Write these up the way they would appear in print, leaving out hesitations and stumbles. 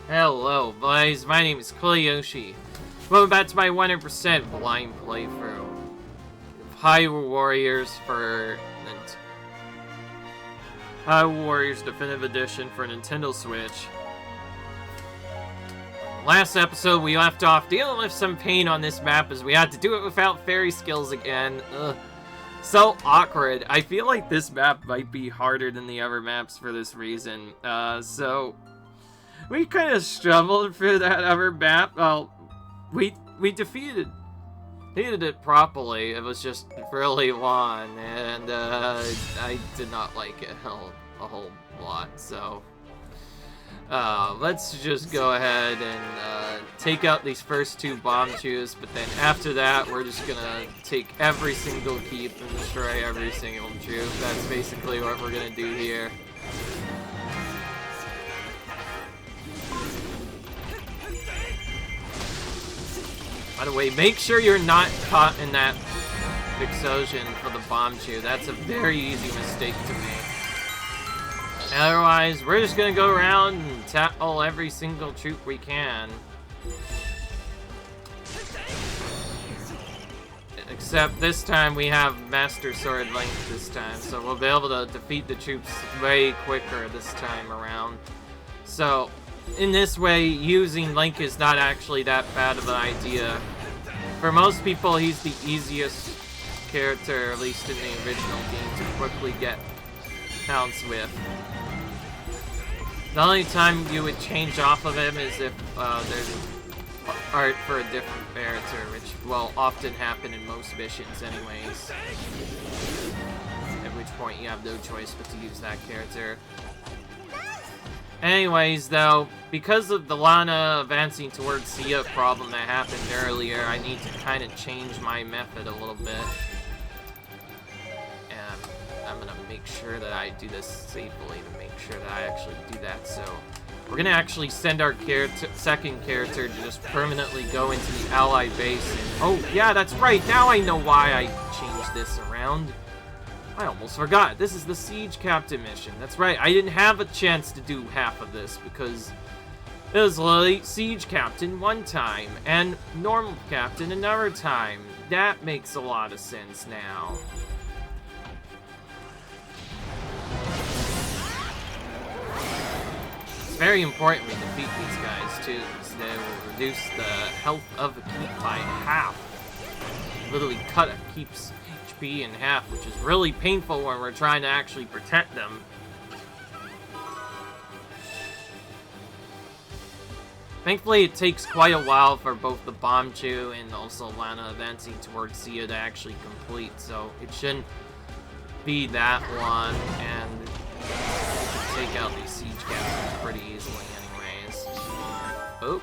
Hello, boys. My name is Koyoshi. Welcome back to my 100% blind playthrough of Hyrule Warriors Hyrule Warriors Definitive Edition for Nintendo Switch. Last episode, we left off dealing with some pain on this map as we had to do it without fairy skills again. Ugh. So awkward. I feel like this map might be harder than the other maps for this reason. So we kind of struggled through that other map. Well, we defeated it properly. It was just really long, and I did not like it a whole lot. So let's just go ahead and take out these first two Bombchus, but then after that, we're just gonna take every single keep and destroy every single troop. That's basically what we're gonna do here. By the way, make sure you're not caught in that explosion for the Bombchu. That's a very easy mistake to make. Otherwise, we're just gonna go around and tackle every single troop we can. Except this time we have Master Sword Link this time, so we'll be able to defeat the troops way quicker this time around. So, in this way, using Link is not actually that bad of an idea. For most people, he's the easiest character, at least in the original game, to quickly get counts with. The only time you would change off of him is if there's art for a different character, which will often happen in most missions anyways. At which point you have no choice but to use that character. Anyways, though, because of the Lana advancing towards Sia problem that happened earlier, I need to kind of change my method a little bit. And I'm gonna make sure that I do this safely to make sure that I actually do that. So we're gonna actually send our second character to just permanently go into the allied base. And, oh, yeah, that's right. Now I know why I changed this around. I almost forgot. This is the Siege Captain mission. That's right. I didn't have a chance to do half of this because it was literally Siege Captain one time and Normal Captain another time. That makes a lot of sense now. It's very important we defeat these guys too, because they will reduce the health of a keep by half. Literally cut a keep's HP in half, which is really painful when we're trying to actually protect them. Thankfully, it takes quite a while for both the Bombchu and also Lana advancing towards Sia to actually complete, so it shouldn't be that long, and we can take out these siege captains pretty easily anyways. Oh,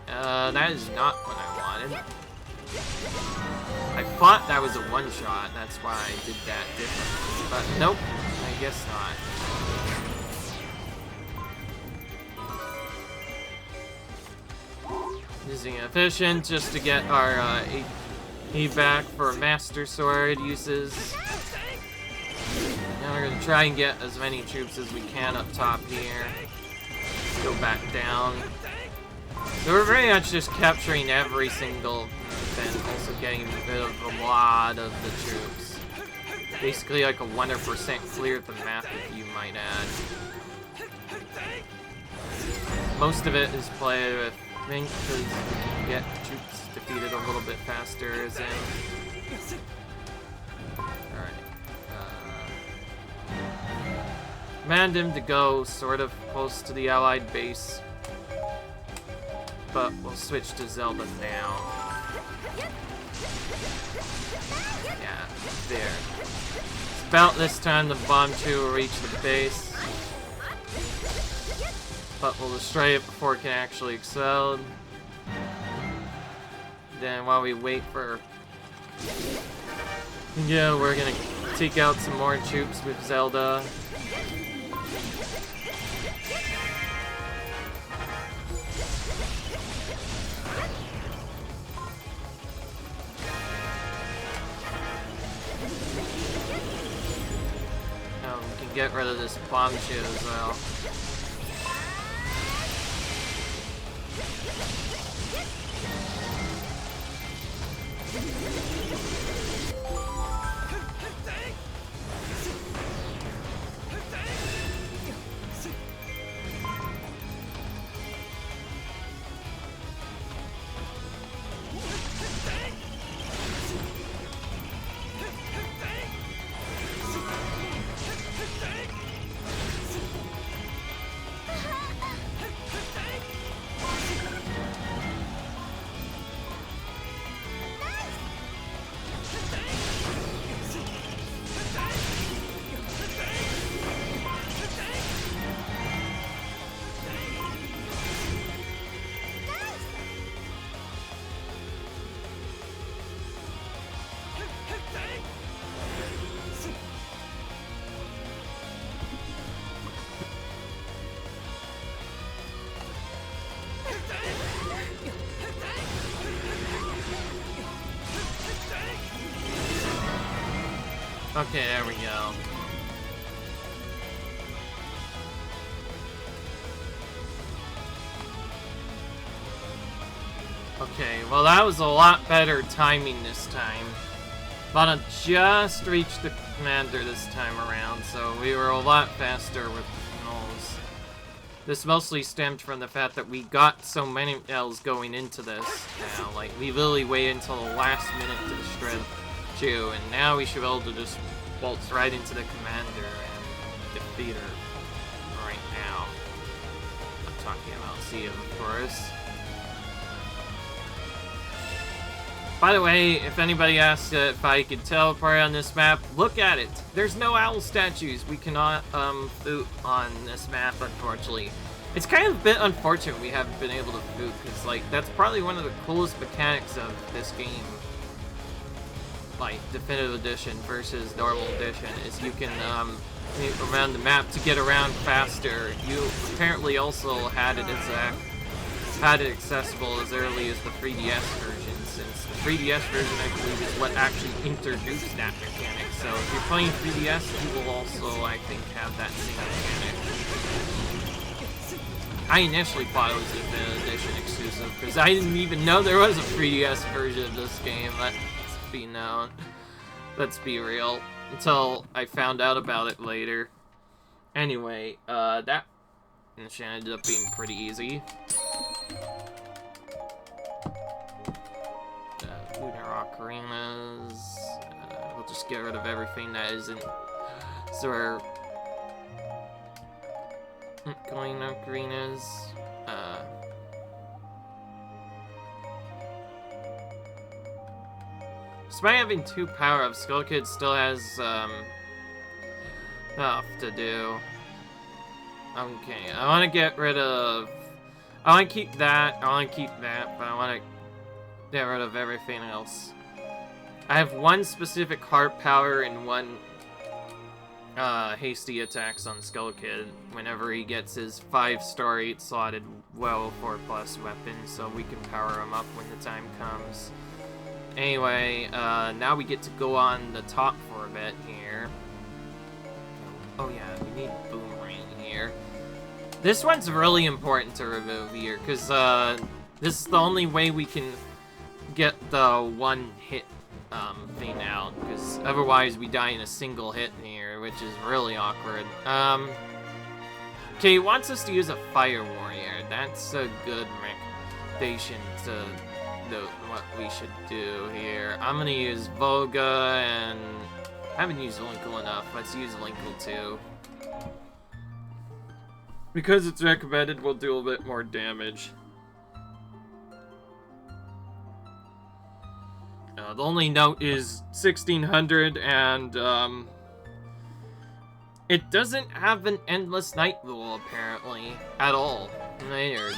that is not what I wanted. I thought that was a one-shot, that's why I did that differently, but nope, I guess not. Using efficient just to get our AP back for Master Sword uses. Now we're gonna try and get as many troops as we can up top here. Go back down. So we're very much just capturing every single and also getting rid of a lot of the troops. Basically like a 100% clear of the map, if you might add. Most of it is played with Link, because we can get troops defeated a little bit faster as in. Alright. Command him to go sort of close to the allied base. But we'll switch to Zelda now. Yeah, there. It's about this time the Bombchu will reach the base. But we'll destroy it before it can actually explode. Then while we wait for... Yeah, we're gonna take out some more troops with Zelda. Get rid of this Bombchu as well. Okay, there we go. Okay, well that was a lot better timing this time. But I just reached the commander this time around, so we were a lot faster with Knolls. This mostly stemmed from the fact that we got so many L's going into this now. Like, we literally waited until the last minute to destroy Chew, and now we should be able to just waltz right into the commander and defeat her right now. I'm talking about Sea, of course. By the way, if anybody asks if I could teleport on this map, look at it. There's no owl statues. We cannot boot on this map, unfortunately. It's kind of a bit unfortunate we haven't been able to boot, because like that's probably one of the coolest mechanics of this game. Like Definitive Edition versus Normal Edition is you can move around the map to get around faster. You apparently also had it accessible as early as the 3DS version, since the 3DS version, I believe, is what actually introduced that mechanic. So if you're playing 3DS, you will also, I think, have that same mechanic. I initially thought it was a Definitive Edition exclusive, because I didn't even know there was a 3DS version of this game. Let's be known. Let's be real. Until I found out about it later. Anyway, that mission ended up being pretty easy. Lunar Ocarinas. We'll just get rid of everything that isn't. So we're going Ocarinas. Despite having 2 power-ups, Skulltulas still has enough to do. Okay, I want to get rid of. I want to keep that. I want to keep that, but I want to get rid of everything else. I have 1 specific heart power and 1 hasty attacks on Skulltulas whenever he gets his 5-star 8-slotted well 4+ weapon, so we can power him up when the time comes. Anyway, now we get to go on the top for a bit here. Oh yeah, we need Boomerang here. This one's really important to remove here, because this is the only way we can get the 1 hit thing out, because otherwise we die in a single hit here, which is really awkward. Okay, he wants us to use a Fire Warrior. That's a good recommendation to note what we should do here. I'm gonna use Volga, and I haven't used Linkle enough. Let's use Linkle too. Because it's recommended, we'll do a bit more damage. The only note is 1600, and it doesn't have an endless night rule apparently at all. Weird.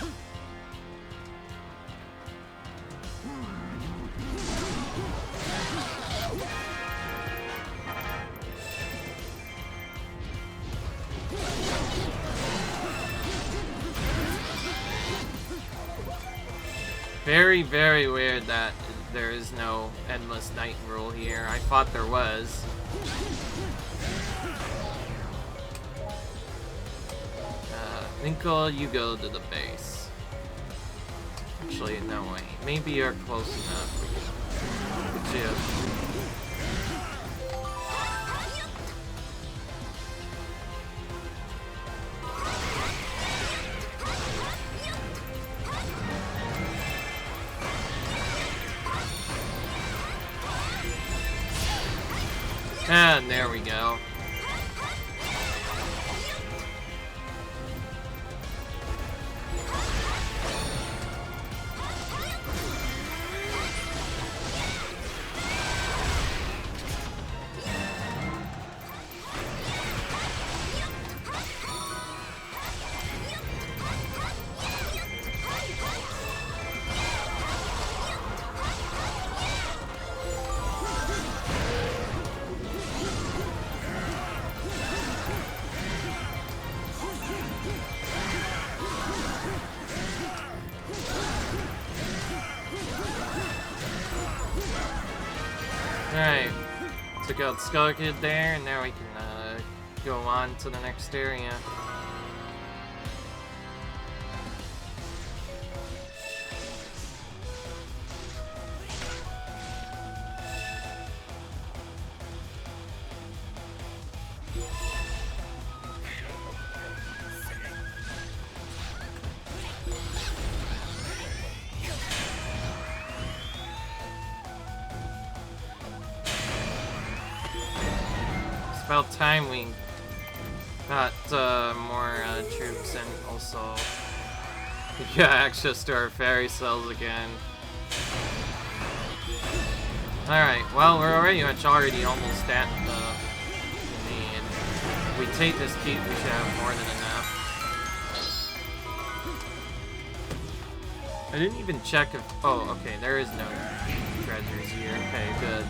Very, very weird that there is no endless night rule here. I thought there was. Linkle, you go to the base. Actually, no way. Maybe you're close enough. Look at you. And there we go. took out Skull Kid there, and now we can go on to the next area. About time we got more troops, and also we got access to our fairy cells again. Alright, well, we're already almost at the need. If we take this keep, we should have more than enough. I didn't even check if... Oh, okay, there is no treasures here. Okay, good.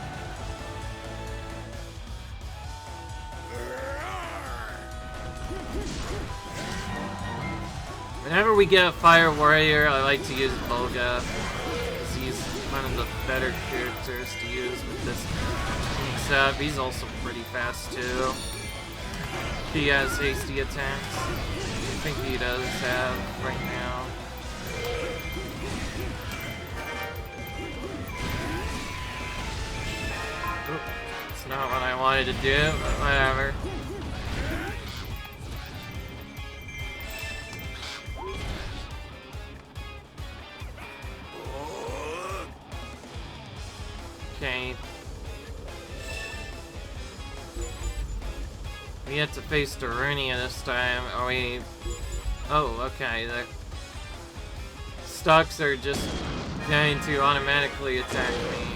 Whenever we get a Fire Warrior, I like to use Volga, because he's one of the better characters to use with this setup. He's also pretty fast too. He has hasty attacks. I think he does have right now. Oop, it's not what I wanted to do, but whatever. Okay. We have to face Darunia this time. Oh, okay. The stocks are just going to automatically attack me.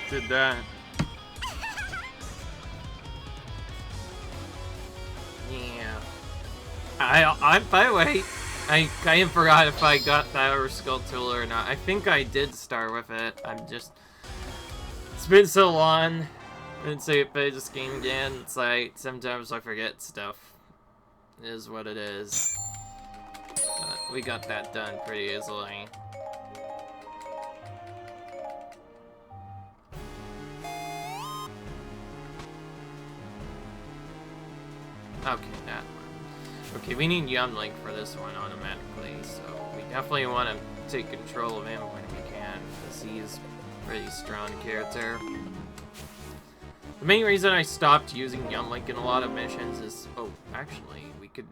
Did that. Yeah. I by the way, I kind of forgot if I got that over Skulltula or not. I think I did start with it. It's been so long since I played this game again. It's like, sometimes I forget stuff. It is what it is. But we got that done pretty easily. Okay, that one. Okay, we need Yumlink for this one automatically, so we definitely want to take control of him when we can, because he's a pretty strong character. The main reason I stopped using Yumlink in a lot of missions is... Oh, actually, we could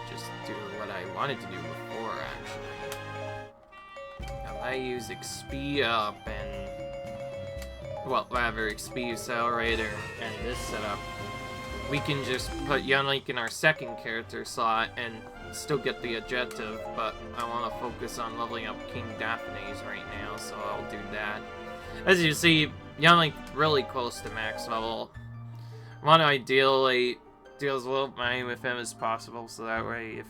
just do what I wanted to do before, actually. Now, I use XP up and... Well, rather, XP Accelerator and this setup. We can just put Yumlink in our second character slot and still get the objective, but I want to focus on leveling up King Daphne's right now, so I'll do that. As you see, Yumlink really close to max level. I want to ideally deal as little money with him as possible, so that way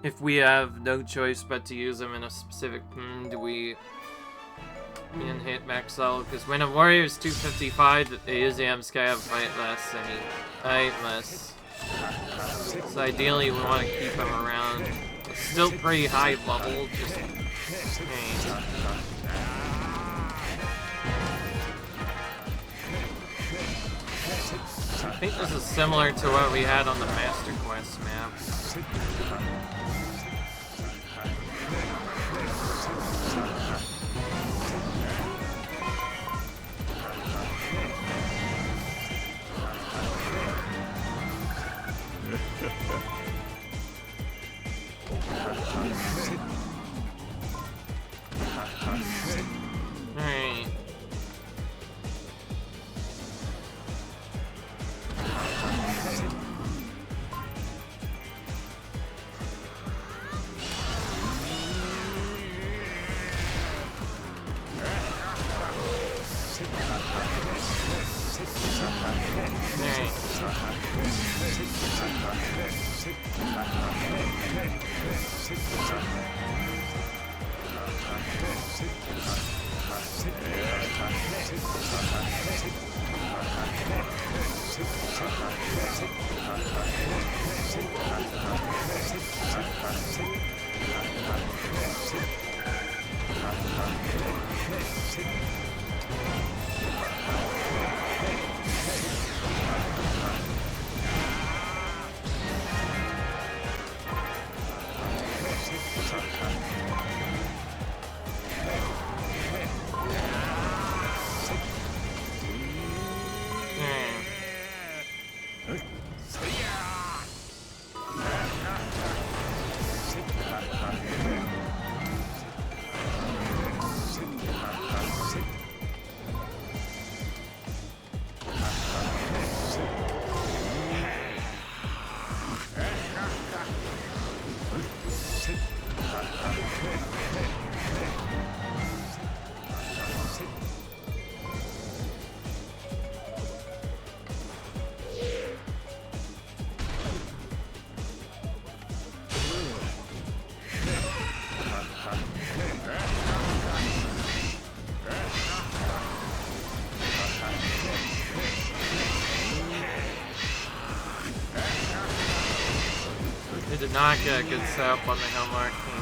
if we have no choice but to use him in a specific we can hit max level, because when a warrior is 255, they usually have Sky up fight less, and he fight less. So ideally we want to keep him around. It's still pretty high level, just I think this is similar to what we had on the Master Quest map. Alright. Did not get a good setup on the Hellmark King.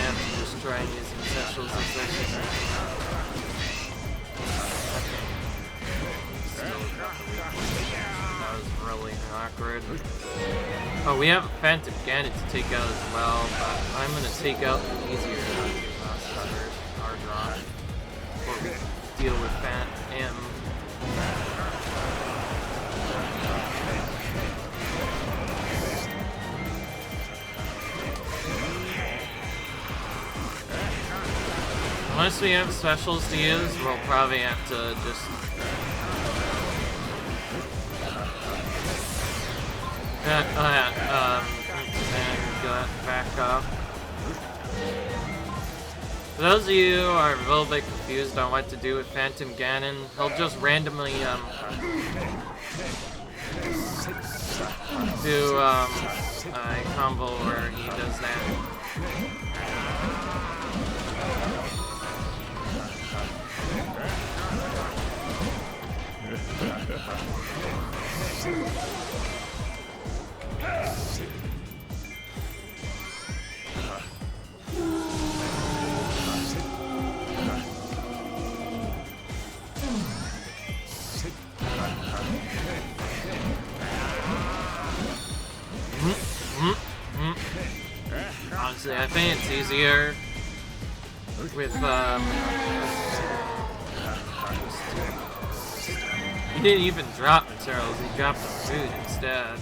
And just try using specials as they should. That was really awkward. Oh, we have a Phantom Ganon to take out as well, but I'm gonna take out the easier our drop before we deal with Phantom. Unless we have specials to use, we'll probably have to just and go back up. For those of you who are a little bit confused on what to do with Phantom Ganon, he'll just randomly do a combo where he does that. Honestly, I think it's easier with he didn't even drop materials, he dropped the food instead.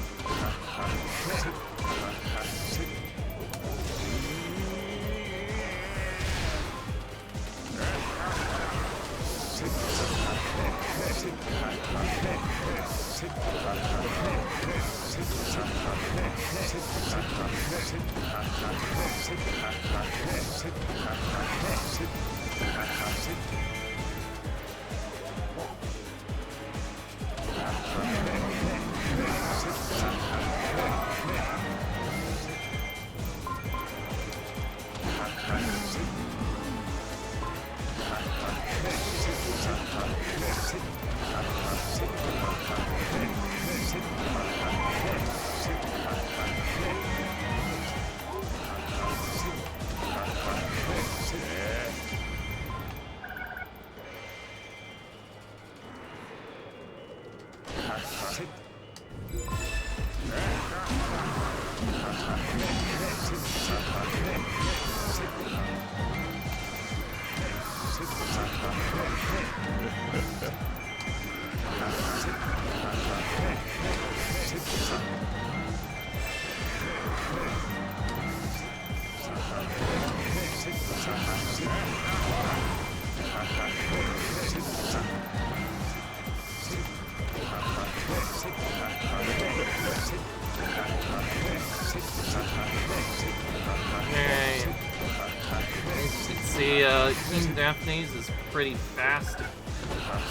King Daphne's is pretty fast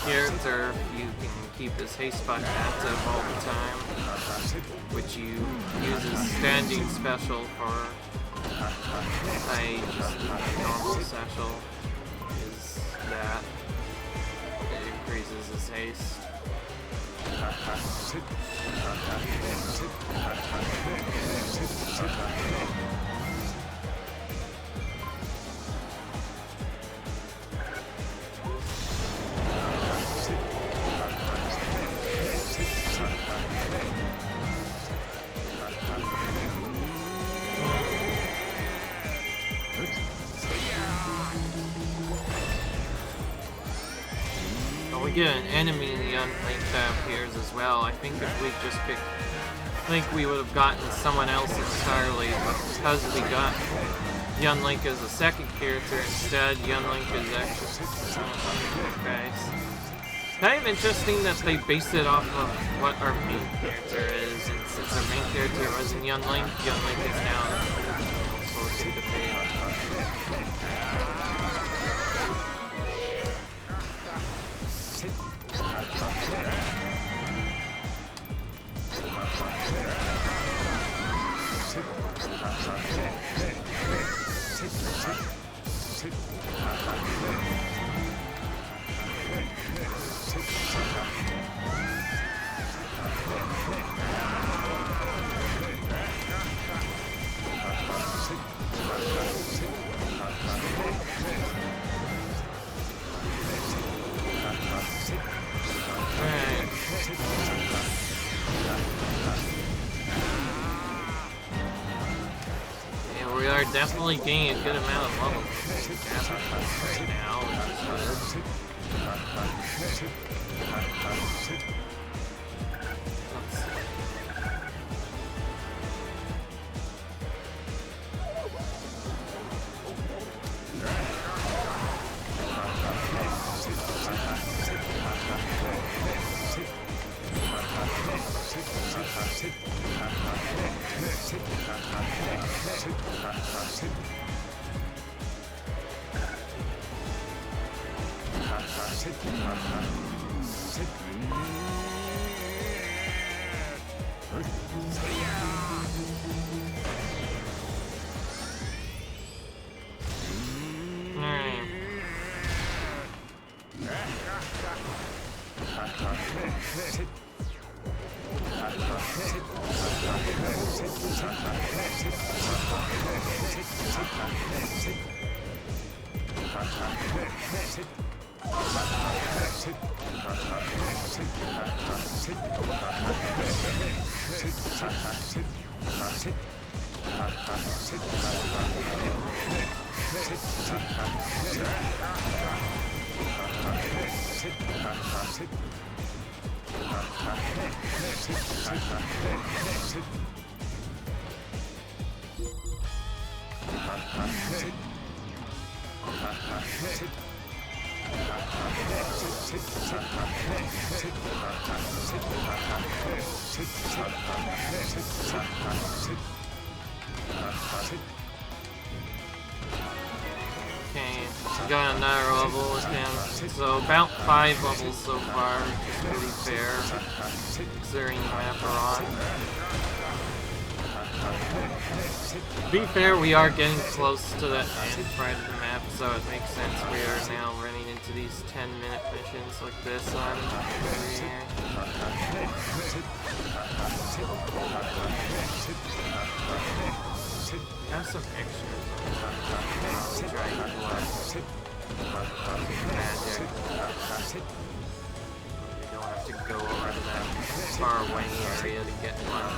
character. You can keep his haste button active all the time, which you use his standing special for. I just use my normal special, is that it increases his haste. We get an enemy Link that appears as well. I think if we just picked Link, we would have gotten someone else entirely, but because we got Young Link as a second character instead, Young Link is actually kind of interesting that they based it off of what our main character is, and since our main character wasn't Young Link is now also a debate. We are definitely gaining a good amount of levels right now, which is good. Okay, we got another level with him. So about 5 levels so far, which is pretty fair, considering the map we're on. To be fair, we are getting close to the end part of the map, so it makes sense we are now running into these 10-minute missions like this on here. I have some extras. I'll try to magic. We don't have to go over to that far away area to get one.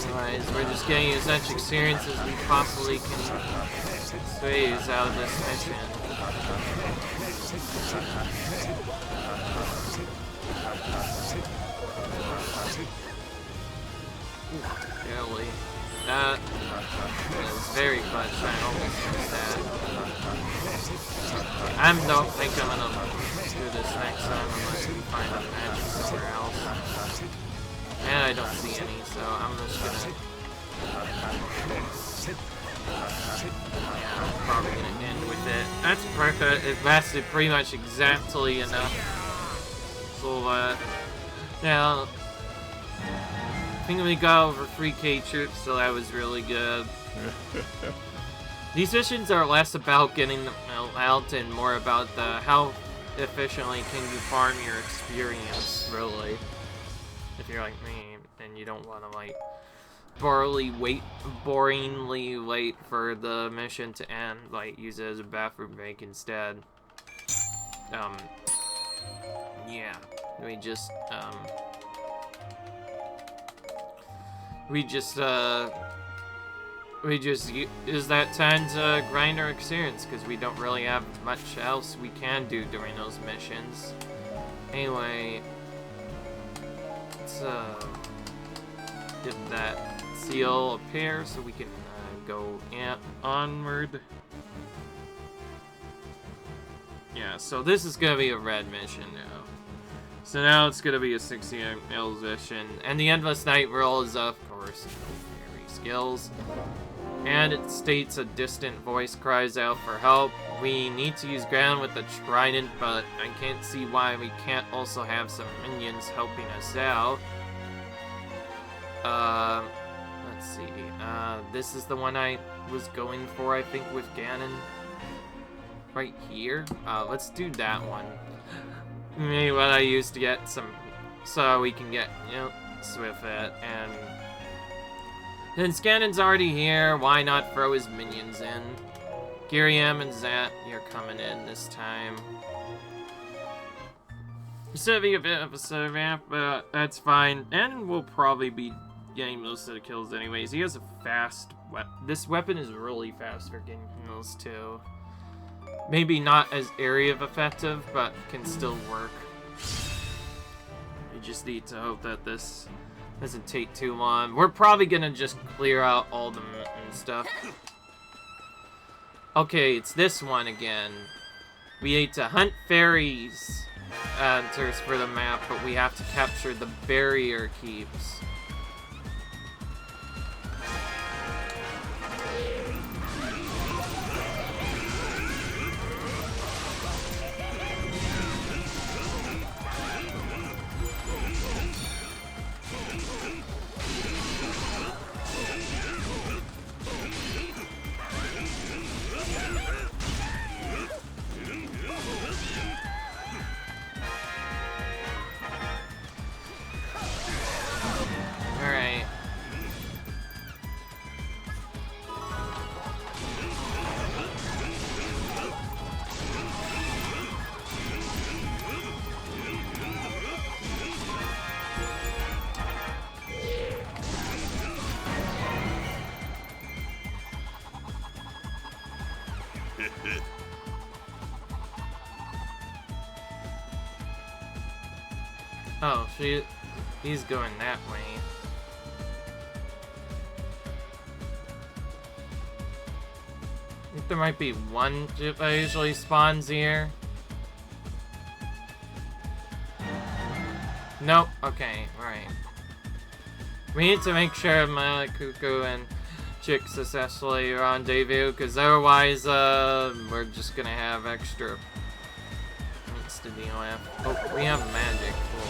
Anyways, we're just getting as much experience as we possibly can squeeze out of this mission. Barely. That was very clutch. I almost missed that. I don't think I'm gonna do this next time unless we find a magic somewhere else. And I don't see any, so I'm just gonna Yeah, I'm probably gonna end with it. That's perfect. It lasted pretty much exactly enough. So, now, I think we got over 3K troops, so that was really good. These missions are less about getting them out and more about how efficiently can you farm your experience, really. If you're like me, and you don't want to, like, boringly wait for the mission to end, like, use it as a bathroom break instead. Yeah, we just use that time to grind our experience, because we don't really have much else we can do during those missions. Anyway, let's get that seal appear so we can go onward. Yeah, so this is gonna be a red mission now. So now it's gonna be a 68 mil mission, and the Endless Night roll is, of course, fairy skills. And it states a distant voice cries out for help. We need to use Ganon with the trident, but I can't see why we can't also have some minions helping us out. Let's see. This is the one I was going for, I think, with Ganon. Right here. Let's do that one. Maybe what I used to get some, so we can get, you know, with it. And since Ganon's already here, why not throw his minions in? Giriam and Zat, you're coming in this time. It's gonna be a bit of a slow ramp, but that's fine. And we'll probably be getting most of the kills anyways. He has a fast weapon. This weapon is really fast for getting kills too. Maybe not as area of effective, but can still work. You just need to hope that this doesn't take too long. We're probably gonna just clear out all the stuff. Okay, it's this one again. We need to hunt fairies enters for the map, but we have to capture the barrier keeps. Oh, he's going that way. I think there might be one ship that usually spawns here. Nope, okay, right. We need to make sure my Cucco and Chick successfully rendezvous, because otherwise, we're just gonna have extra things to deal with. Oh, we have magic. Cool.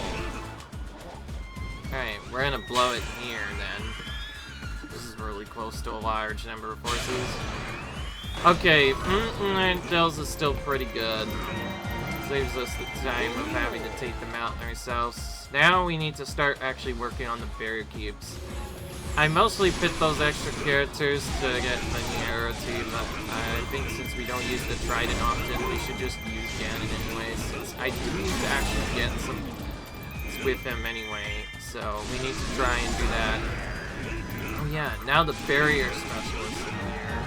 Alright, we're gonna blow it here then. This is really close to a large number of forces. Okay, Tails is still pretty good. Saves us the time of having to take them out ourselves. Now we need to start actually working on the barrier keeps. I mostly pit those extra characters to get linearity, but I think since we don't use the trident often, we should just use Ganon anyway, since I do need to actually get some with him anyway, so we need to try and do that. Oh yeah, now the barrier specialist in here.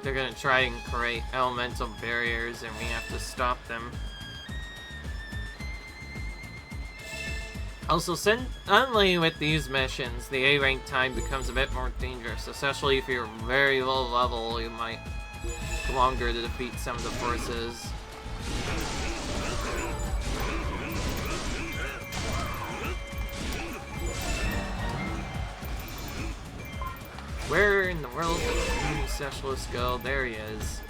They're gonna try and create elemental barriers, and we have to stop them. Also, suddenly with these missions, the A rank time becomes a bit more dangerous, especially if you're very low level. You might take longer to defeat some of the forces. Where in the world did the Community Specialist go? There he is.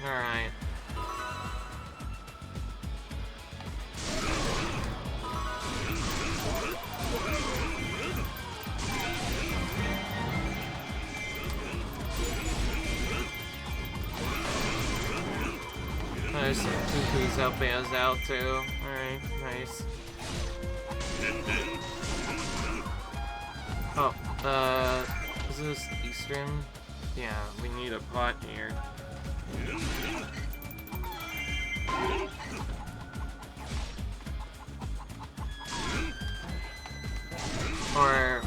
Alright. There's some Cuccos helping us out too. Alright, nice. Oh, is this Eastern? Yeah, we need a pot here. Or...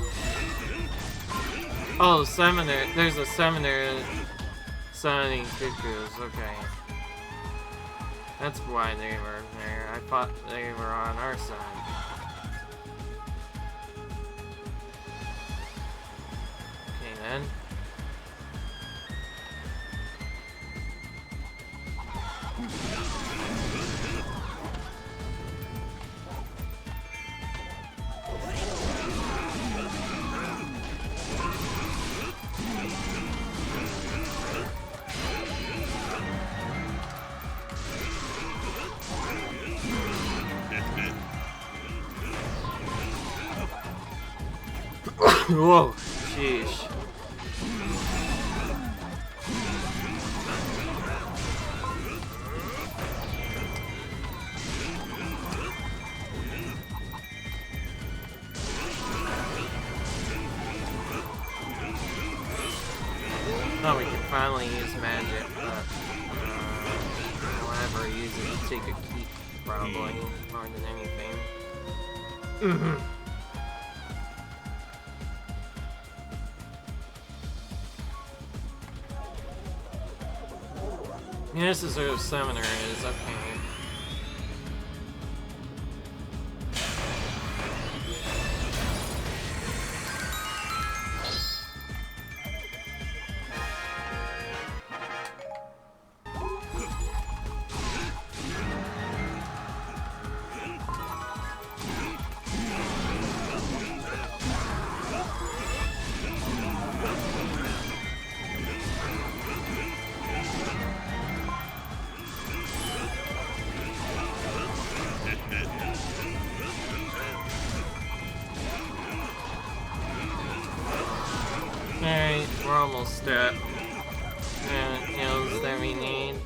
oh, Summoner. There's a Summoner summoning Cuccos, okay. That's why they were there. I thought they were on our side. Okay then. Whoa, sheesh. Oh, we can finally use magic, but whenever I use it, take a keep, probably, more than anything. Yeah, this is where the Summoner is, okay. Alright, we're almost at heals that we need.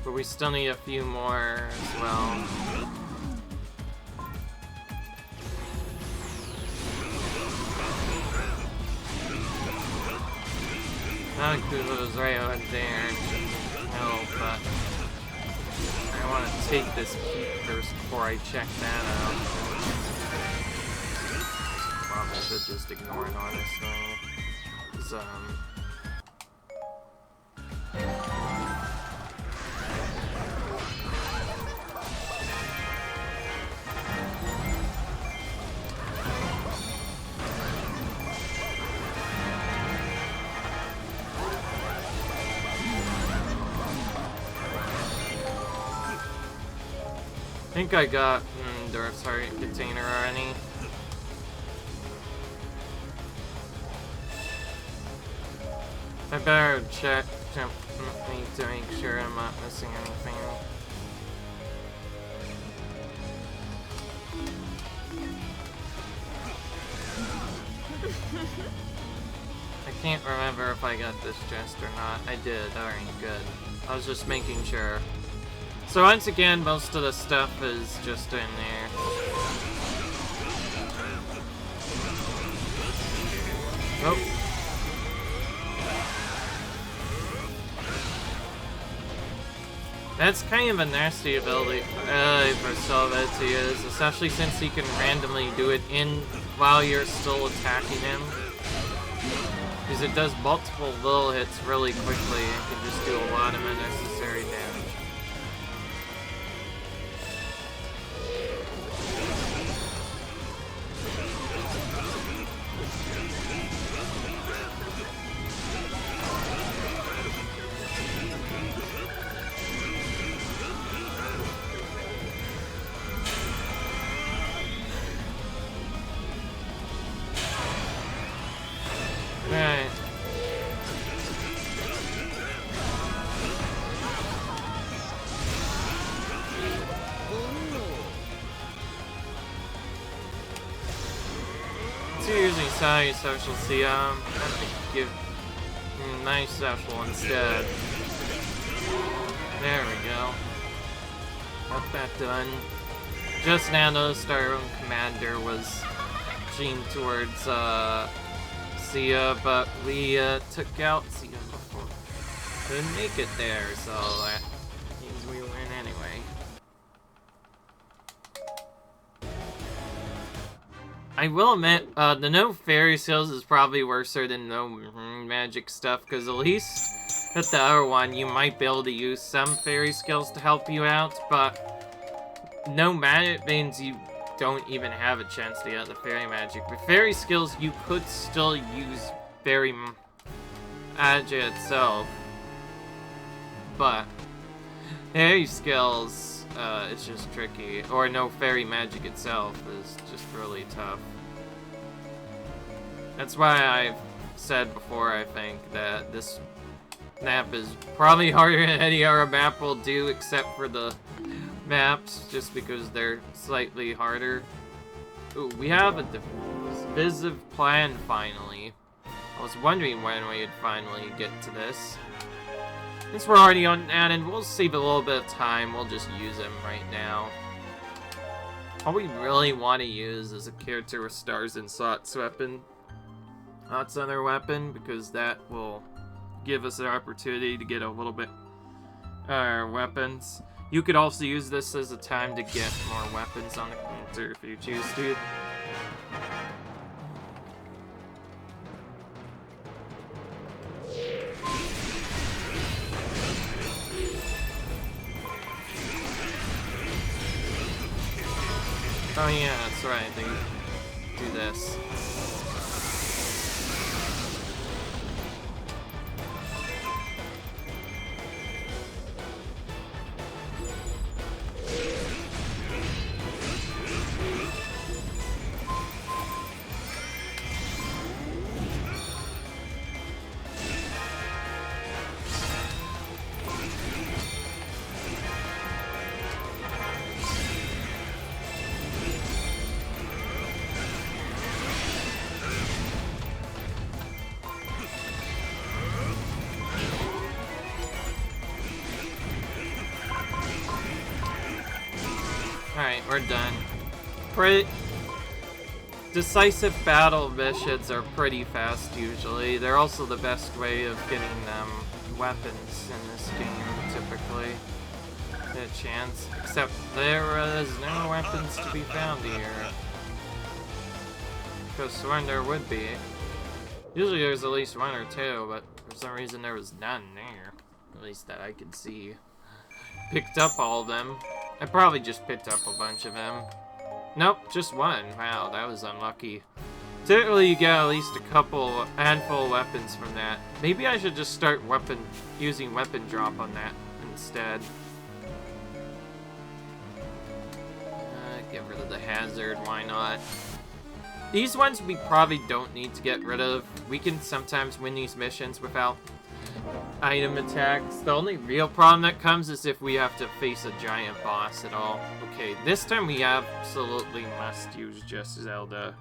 But we still need a few more as well. Kuko's right out there and help, but I want to take this keep first before I check that out. Probably should just ignore it, honestly. I think I got Dorf's Heart container already. I better check me to make sure I'm not missing anything. I can't remember if I got this chest or not. I did, alright, good. I was just making sure. So once again, most of the stuff is just in there. Oh. That's kind of a nasty ability for Silva to use, especially since he can randomly do it while you're still attacking him. Because it does multiple little hits really quickly and can just do a lot of unnecessary damage. you're using Sally Social C, I'm gonna give nice special instead. There we go. Got that done. Just now noticed our own commander was gene towards Sia, but we took out Sia before. Couldn't make it there, so that means we win anyway. I will admit, the no fairy skills is probably worse than no magic stuff, because at least with the other one, you might be able to use some fairy skills to help you out, but no magic means you don't even have a chance to get the fairy magic. With fairy skills, you could still use fairy magic itself, but fairy skills, it's just tricky. Or no fairy magic itself is just really tough. That's why I've said before, I think, that this map is probably harder than any other map will do, except for the maps, just because they're slightly harder. Ooh, we have a divisive plan finally. I was wondering when we'd finally get to this. Since we're already on that, and we'll save a little bit of time, we'll just use him right now. All we really want to use is a character with stars and slots weapon. That's another weapon, because that will give us an opportunity to get a little bit weapons. You could also use this as a time to get more weapons on the character if you choose to. Oh yeah, that's right, they do this. Alright, we're done. Decisive battle missions are pretty fast usually. They're also the best way of getting them weapons in this game, typically. Get a chance. Except there is no weapons to be found here. Because sworn there would be. Usually there's at least one or two, but for some reason there was none there. At least that I could see. Picked up all of them. I probably just picked up a bunch of them. Nope, just one. Wow, that was unlucky. Typically you get at least a handful of weapons from that. Maybe I should just start using weapon drop on that instead. Get rid of the hazard, why not? These ones we probably don't need to get rid of. We can sometimes win these missions without item attacks. The only real problem that comes is if we have to face a giant boss at all. Okay, this time we absolutely must use just Zelda.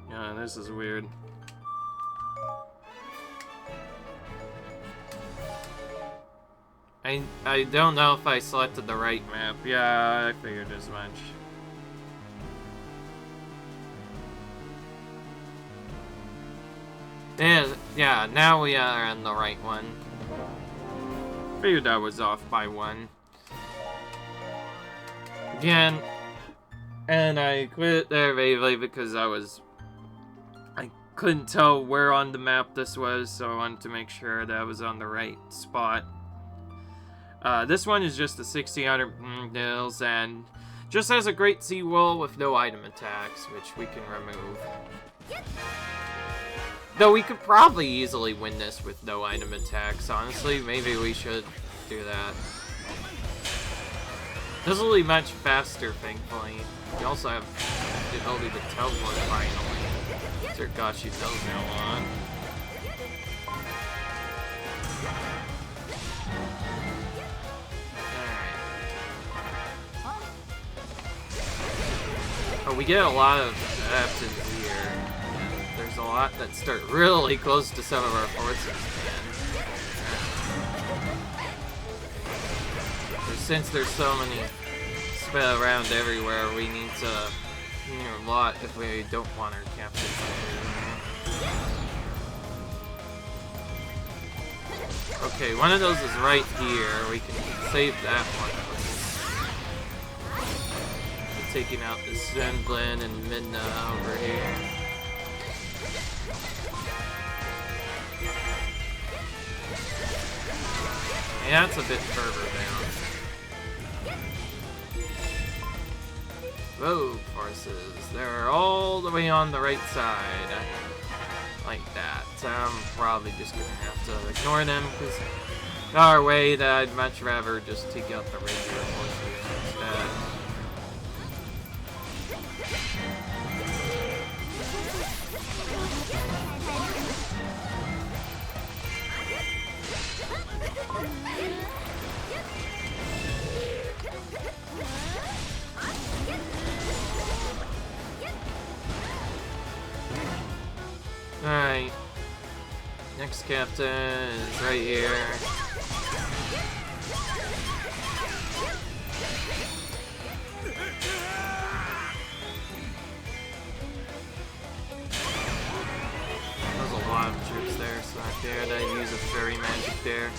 Yeah, this is weird. I don't know if I selected the right map. Yeah, I figured as much. Yeah, now we are on the right one. Figured I was off by one. Again, and I quit it there vaguely because I couldn't tell where on the map this was, so I wanted to make sure that I was on the right spot. This one is just a 1600 mils and just has a great seawall with no item attacks, which we can remove. Though we could probably easily win this with no item attacks, honestly. Maybe we should do that. This will be much faster, thankfully. We also have the ability to teleport finally. Sir Gashi tells me on. Oh, we get a lot of captains here. And there's a lot that start really close to some of our forces, man. Since there's so many spread around everywhere, we need to clear a lot if we don't want our captains to do. Okay, one of those is right here. We can save that one. Taking out the Sunblend and Midna over here. Yeah, that's a bit further down. Rogue forces. They're all the way on the right side. Like that. I'm probably just gonna have to ignore them because our way that I'd much rather just take out the regular forces instead. Alright. Next captain is right here. There's a lot of troops there, so I dared I use a fairy magic there.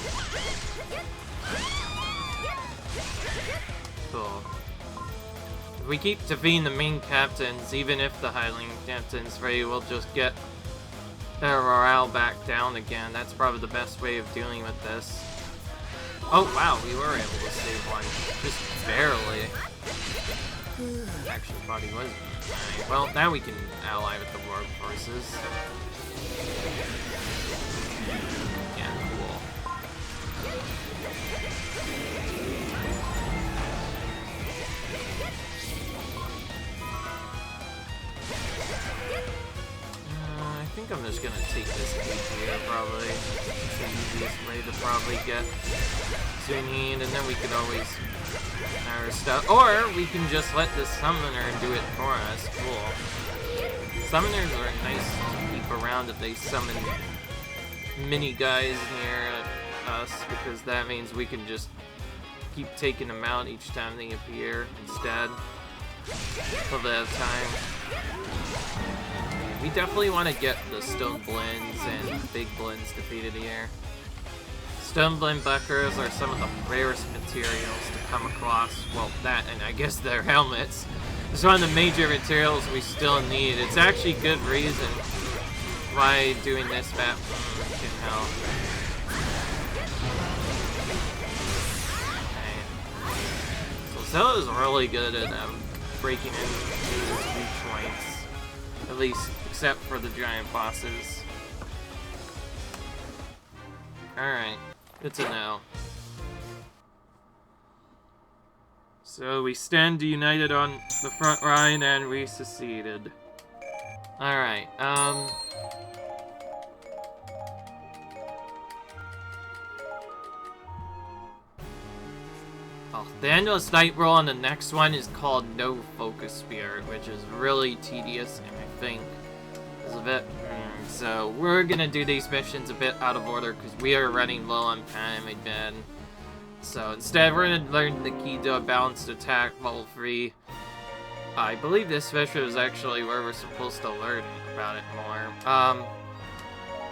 Cool. If we keep defeating the main captains, even if the Highling captain's free, we'll just get their morale back down again. That's probably the best way of dealing with this. Oh wow, we were able to save one. Just barely. Actually thought he was. Right. Well, now we can ally with the Rogue forces. Yeah, cool. I think I'm just gonna take this cube here, probably. It's the easiest way to probably get Zunine, and then we could always our stuff. Or we can just let the summoner do it for us. Cool. Summoners are nice to keep around if they summon mini guys near us, because that means we can just keep taking them out each time they appear instead. Until they have time. We definitely want to get the Stone Blends and Big Blends defeated here. Stone Blend Buckers are some of the rarest materials to come across. Well, that and I guess their helmets. It's one of the major materials we still need. It's actually good reason why doing this map can help. Okay. So Zella's really good at breaking into these weak points. At least, except for the giant bosses. Alright, good to know. So we stand united on the front line and we seceded. Alright, Oh, the Endless Night Roll on the next one is called No Focus Spirit, which is really tedious and I think is a bit... So we're gonna do these missions a bit out of order because we are running low on time again. So instead we're gonna learn the key to a balanced attack level 3. I believe this mission is actually where we're supposed to learn about it more.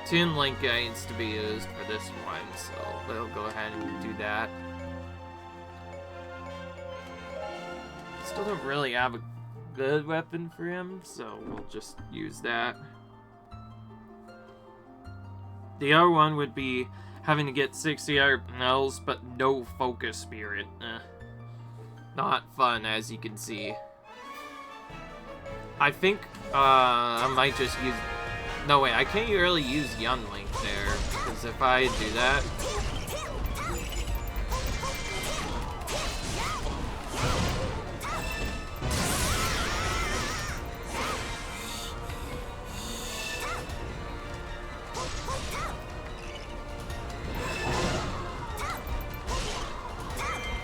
Toon Link needs to be used for this one, so we'll go ahead and do that. Still don't really have a good weapon for him, so we'll just use that. The other one would be having to get 60 Bells, but no Focus Spirit. Not fun, as you can see. I think I might just use... No, wait, I can't really use Young Link there, because if I do that...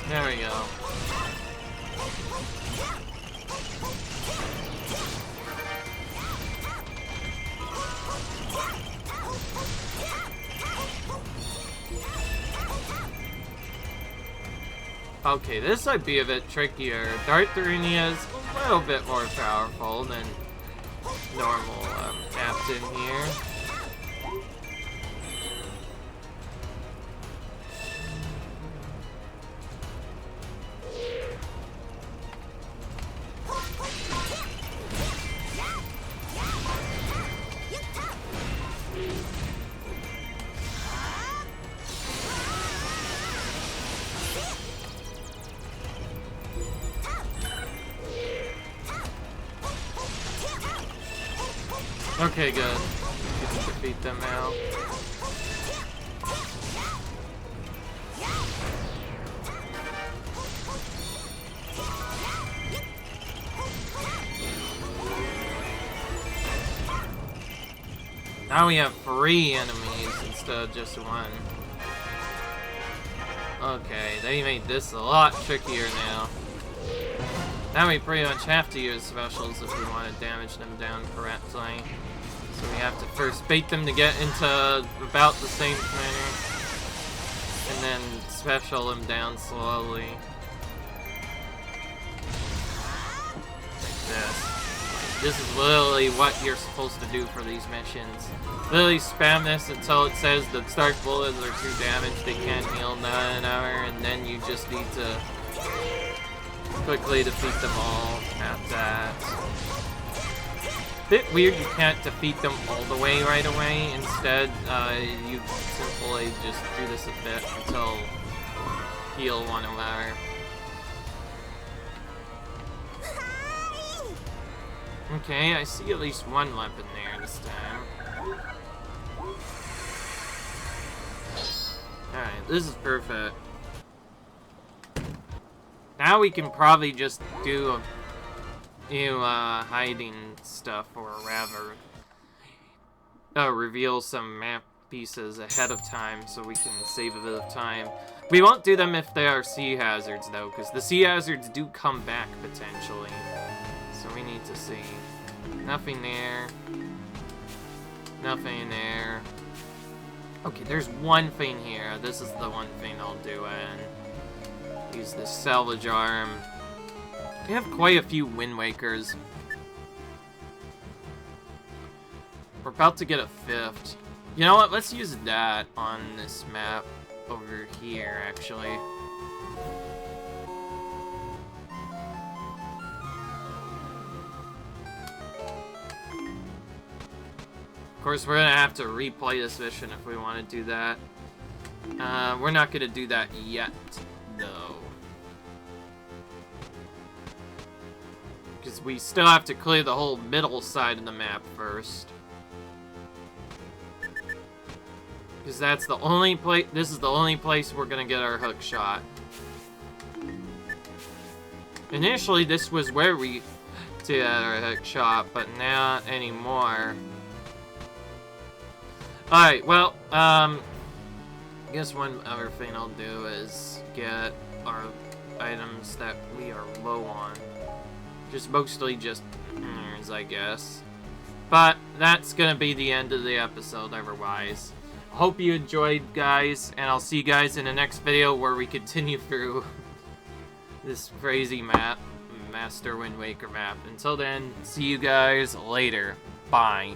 There we go. Okay, this might be a bit trickier. Dartharunia is a little bit more powerful than normal Captain here. Okay, good. We can defeat them now. Now we have 3 enemies instead of just 1. Okay, they made this a lot trickier now. Now we pretty much have to use specials if we want to damage them down correctly. So we have to first bait them to get into about the same manner, and then special them down slowly. Like this. This is literally what you're supposed to do for these missions. Literally spam this until it says the Stark Bullets are too damaged, they can't heal an hour, and then you just need to quickly defeat them all at that. Bit weird you can't defeat them all the way right away. Instead, you simply just do this a bit until heal 1 hour. Okay, I see at least 1 weapon there this time. Alright, this is perfect. Now we can probably just do hiding stuff, or rather, reveal some map pieces ahead of time so we can save a bit of time. We won't do them if they are sea hazards, though, because the sea hazards do come back, potentially. So we need to see. Nothing there. Nothing there. Okay, there's one thing here. This is the one thing I'll do, and use this salvage arm. We have quite a few Wind Wakers. We're about to get a 5th. You know what? Let's use that on this map over here, actually. Of course, we're gonna have to replay this mission if we want to do that. We're not gonna do that yet, though. Because we still have to clear the whole middle side of the map first. Because that's the only place, this is the only place we're gonna get our hook shot. Initially, this was where we did our hook shot, but not anymore. Alright, well, I guess one other thing I'll do is get our items that we are low on. Just mostly just mirrors, I guess. But that's gonna be the end of the episode otherwise. Hope you enjoyed, guys, and I'll see you guys in the next video where we continue through this crazy map, Master Wind Waker map. Until then, see you guys later. Bye.